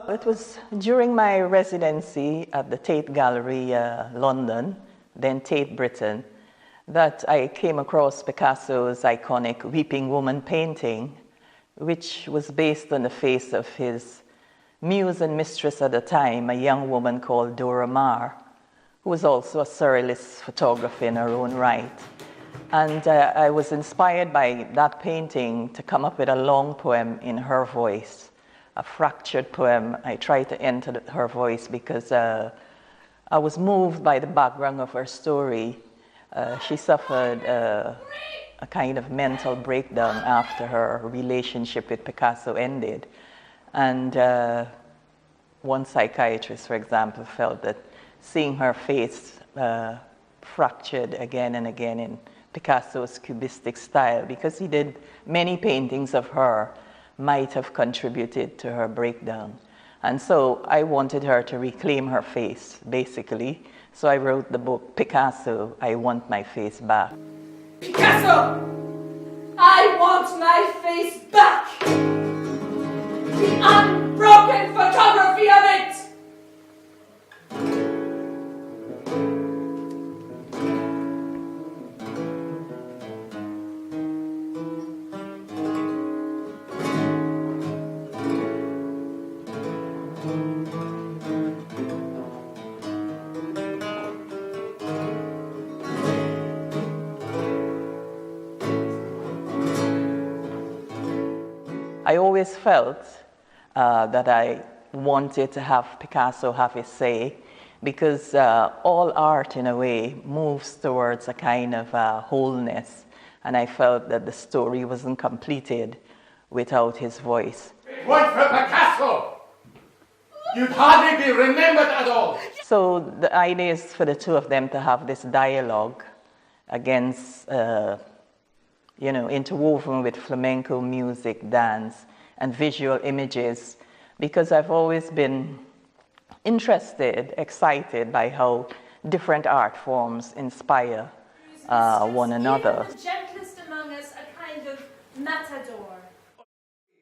It was during my residency at the Tate Gallery, London, then Tate Britain, that I came across Picasso's iconic Weeping Woman painting, which was based on the face of his muse and mistress at the time, a young woman called Dora Maar, who was also a surrealist photographer in her own right. And I was inspired by that painting to come up with a long poem in her voice, a fractured poem. I tried to enter her voice because I was moved by the background of her story. She suffered a kind of mental breakdown after her relationship with Picasso ended. And one psychiatrist, for example, felt that seeing her face fractured again and again in Picasso's cubistic style, because he did many paintings of her, might have contributed to her breakdown. And so I wanted her to reclaim her face, basically. So I wrote the book, Picasso, I Want My Face Back. Picasso, I want my face back! The unbroken photography of it! I always felt that I wanted to have Picasso have his say, because all art, in a way, moves towards a kind of wholeness, and I felt that the story wasn't completed without his voice. It weren't for Picasso, you'd hardly be remembered at all. So the idea is for the two of them to have this dialogue against interwoven with flamenco music, dance, and visual images, because I've always been interested, excited by how different art forms inspire one another. Even the gentlest among us, a kind of matador.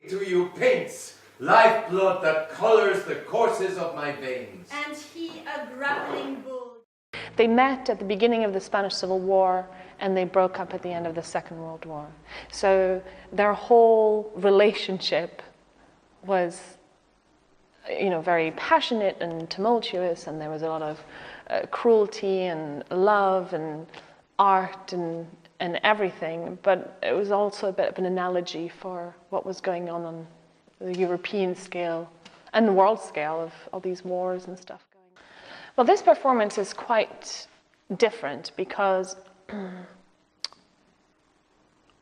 Do you paints, lifeblood that colors the courses of my veins. And he a grappling bull. They met at the beginning of the Spanish Civil War, and they broke up at the end of the Second World War. So their whole relationship was, very passionate and tumultuous, and there was a lot of cruelty and love and art and everything. But it was also a bit of an analogy for what was going on the European scale and the world scale of all these wars and stuff going on. Well, this performance is quite different because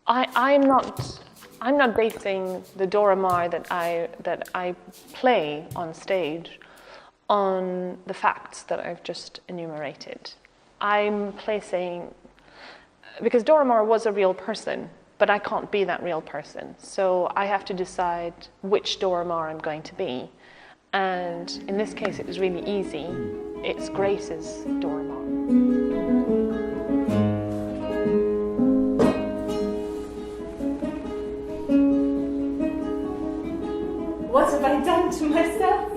I'm not basing the Dora Maar that I play on stage on the facts that I've just enumerated. I'm placing, because Dora Maar was a real person, but I can't be that real person. So I have to decide which Dora Maar I'm going to be. And in this case, it was really easy. It's Grace's Dora Maar. What have I done to myself?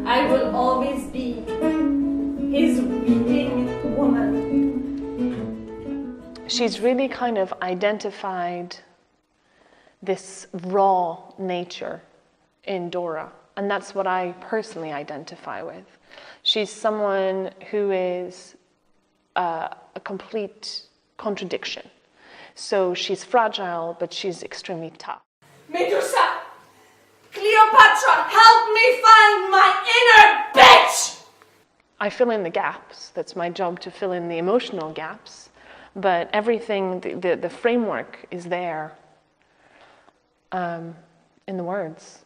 I will always be his weeping woman. She's really kind of identified this raw nature in Dora, and that's what I personally identify with. She's someone who is a complete contradiction. So she's fragile, but she's extremely tough. Medusa! Cleopatra, help me find my inner bitch! I fill in the gaps. That's my job, to fill in the emotional gaps. But everything, the framework is there in the words.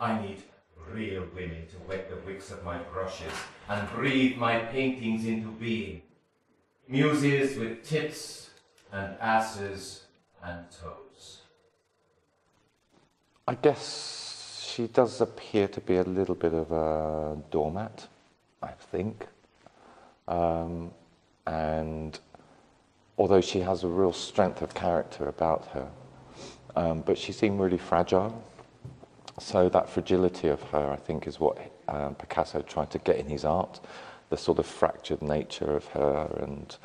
I need real women to wet the wicks of my brushes and breathe my paintings into being. Muses with tits and asses and toes. I guess she does appear to be a little bit of a doormat, I think. And although she has a real strength of character about her, but she seemed really fragile. So that fragility of her, I think, is what Picasso tried to get in his art, the sort of fractured nature of her, and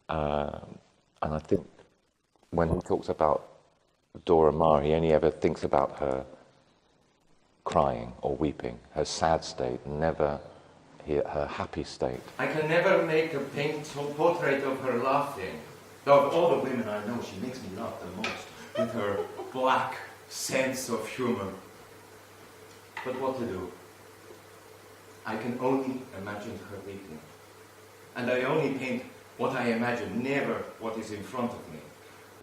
I think when he talks about Dora Maar, he only ever thinks about her crying or weeping, her sad state, never her happy state. I can never make a portrait of her laughing. Of all the women I know, she makes me laugh the most with her black sense of humor. But what to do? I can only imagine her weeping. And I only paint what I imagine, never what is in front of me.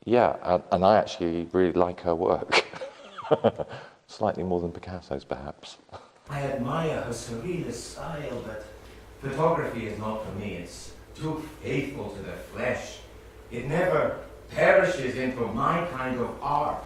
Yeah, and I actually really like her work. Slightly more than Picasso's, perhaps. I admire her surrealist style, but photography is not for me. It's too faithful to the flesh. It never perishes into my kind of art.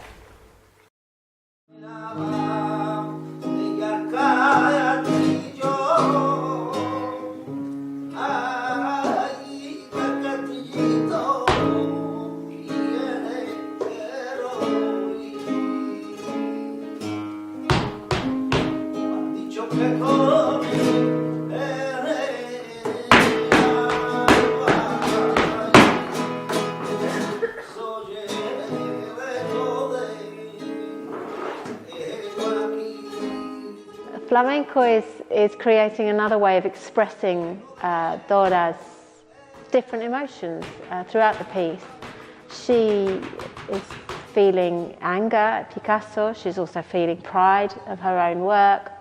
Flamenco is creating another way of expressing Dora's different emotions throughout the piece. She is feeling anger at Picasso, she's also feeling pride of her own work.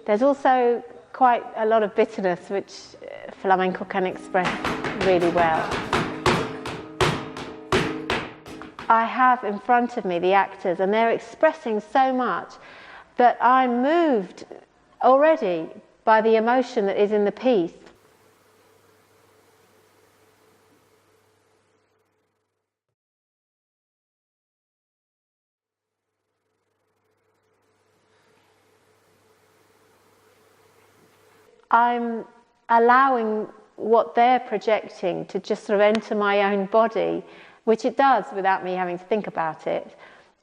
There's also quite a lot of bitterness which flamenco can express really well. I have in front of me the actors and they're expressing so much that I'm moved already by the emotion that is in the piece. I'm allowing what they're projecting to just sort of enter my own body, which it does without me having to think about it.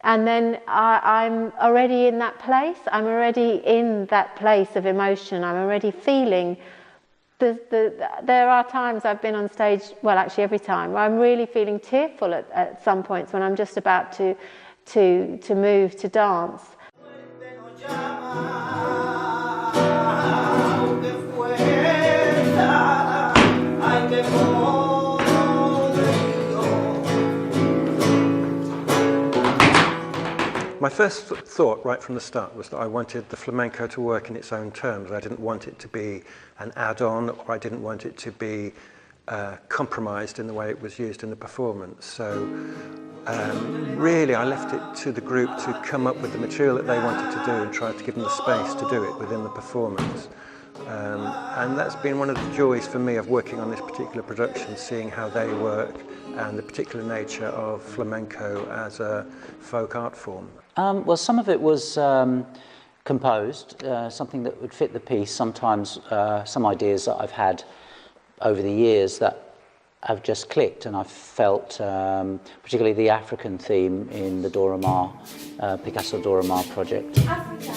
And then I'm already in that place. I'm already in that place of emotion. I'm already feeling. There are times I've been on stage, well, actually every time, where I'm really feeling tearful at some points when I'm just about to move to dance. My first thought right from the start was that I wanted the flamenco to work in its own terms. I didn't want it to be an add-on, or I didn't want it to be compromised in the way it was used in the performance. So really I left it to the group to come up with the material that they wanted to do and try to give them the space to do it within the performance. And that's been one of the joys for me of working on this particular production, seeing how they work and the particular nature of flamenco as a folk art form. Well, some of it was composed, something that would fit the piece. Sometimes some ideas that I've had over the years that have just clicked, and I've felt particularly the African theme in the Dora Maar, Picasso Dora Maar project. Africa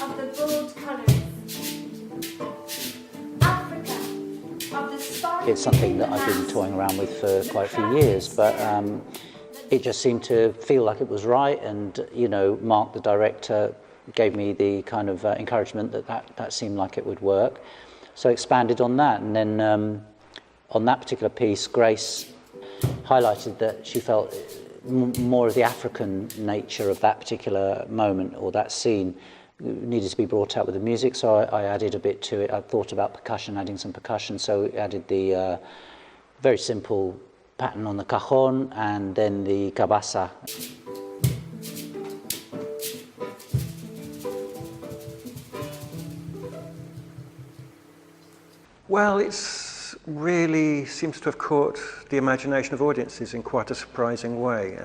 of the bold colours. Africa of the sparkling. It's something that I've been toying around with for quite a few years, but it just seemed to feel like it was right, and you know, Mark, the director, gave me the kind of encouragement that seemed like it would work. So I expanded on that, and then on that particular piece, Grace highlighted that she felt more of the African nature of that particular moment or that scene needed to be brought out with the music, so I added a bit to it. I thought about percussion, adding some percussion, so we added the very simple pattern on the cajon and then the cabasa. Well, it's really seems to have caught the imagination of audiences in quite a surprising way.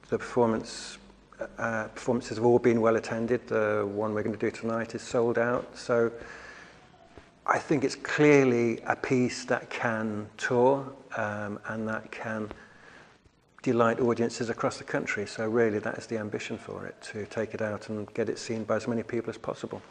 The performances have all been well attended. The one we're going to do tonight is sold out. So I think it's clearly a piece that can tour and that can delight audiences across the country. So really that is the ambition for it, to take it out and get it seen by as many people as possible.